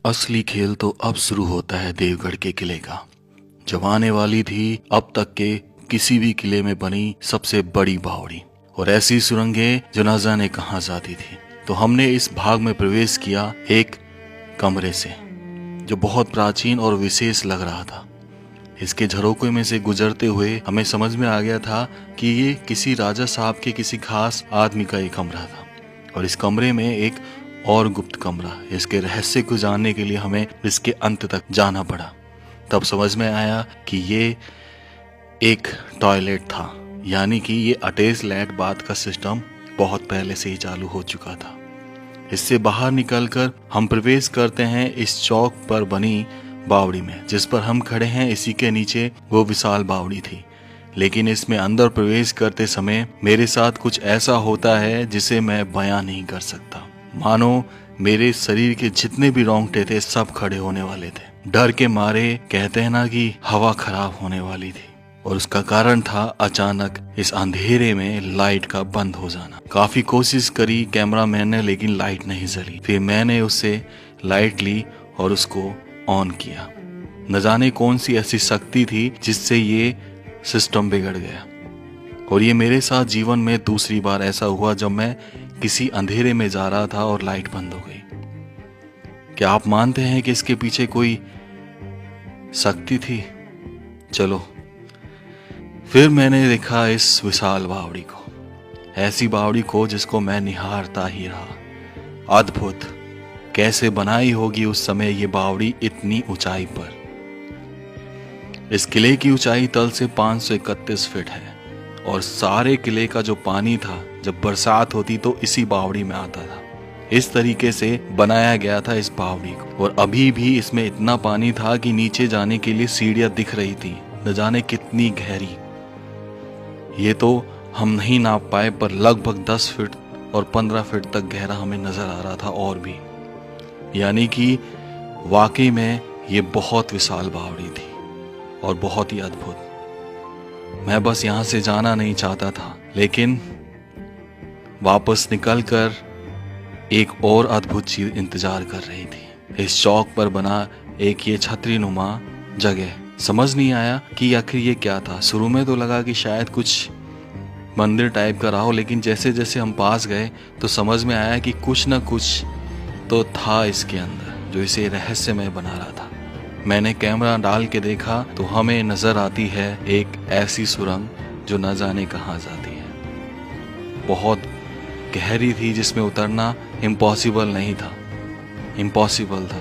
असली खेल तो अब शुरू होता है देवगढ़ के किले का, जब आने वाली थी अब तक के किसी भी किले में बनी सबसे बड़ी बावड़ी और ऐसी सुरंगें जो न जाने कहां जाती थी। तो हमने इस भाग में प्रवेश किया एक कमरे से जो बहुत प्राचीन और विशेष लग रहा था। इसके झरोखे में से गुजरते हुए हमें समझ में आ गया था कि ये किसी राजा साहब के किसी खास आदमी का एक कमरा था और इस कमरे में एक और गुप्त कमरा। इसके रहस्य को जानने के लिए हमें इसके अंत तक जाना पड़ा। तब समझ में आया कि ये एक टॉयलेट था, यानी कि ये अटैच लैट बाथ का सिस्टम बहुत पहले से ही चालू हो चुका था। इससे बाहर निकलकर हम प्रवेश करते हैं इस चौक पर बनी बावड़ी में, जिस पर हम खड़े हैं। इसी के नीचे वो विशाल बावड़ी थी, लेकिन इसमें अंदर प्रवेश करते समय मेरे साथ कुछ ऐसा होता है जिसे मैं बयां नहीं कर सकता। मानो मेरे शरीर के जितने भी रोंगटे थे सब खड़े होने वाले थे। डर के मारे कहते हैं ना कि हवा खराब होने वाली थी, और उसका कारण था अचानक इस अंधेरे में लाइट का बंद हो जाना। काफी कोशिश करी कैमरामैन ने, लेकिन लाइट नहीं जली। फिर मैंने उससे लाइट ली और उसको ऑन किया। न जाने कौन सी ऐसी शक्ति थी जिससे ये सिस्टम बिगड़ गया। और ये मेरे साथ जीवन में दूसरी बार ऐसा हुआ जब मैं किसी अंधेरे में जा रहा था और लाइट बंद हो गई। क्या आप मानते हैं कि इसके पीछे कोई शक्ति थी? चलो, फिर मैंने देखा इस विशाल बावड़ी को, ऐसी बावड़ी को जिसको मैं निहारता ही रहा। अद्भुत, कैसे बनाई होगी उस समय ये बावड़ी इतनी ऊंचाई पर। इस किले की ऊंचाई तल से 531 फीट है और सारे किले का जो पानी था जब बरसात होती तो इसी बावड़ी में आता था। इस तरीके से बनाया गया था इस बावड़ी को, और अभी भी इसमें इतना पानी था कि नीचे जाने के लिए सीढ़ियां दिख रही थी, न जाने कितनी गहरी। ये तो हम नहीं नाप पाए, पर लगभग 10 फीट और 15 फीट तक गहरा हमें नजर आ रहा था। और भी, यानी कि वाकई में ये बहुत विशाल बावड़ी थी और बहुत ही अद्भुत। मैं बस यहाँ से जाना नहीं चाहता था, लेकिन वापस निकलकर एक और अद्भुत चीज इंतजार कर रही थी। इस चौक पर बना एक ये छतरी नुमा जगह। समझ नहीं आया कि आखिर ये क्या था। शुरू में तो लगा कि शायद कुछ मंदिर टाइप का रहा हो, लेकिन जैसे जैसे हम पास गए तो समझ में आया कि कुछ न कुछ तो था इसके अंदर जो इसे रहस्यमय बना रहा था। मैंने कैमरा डाल के देखा तो हमें नजर आती है एक ऐसी सुरंग जो न जाने कहां जाती है। बहुत गहरी थी, जिसमें उतरना इम्पॉसिबल नहीं था, इम्पॉसिबल था।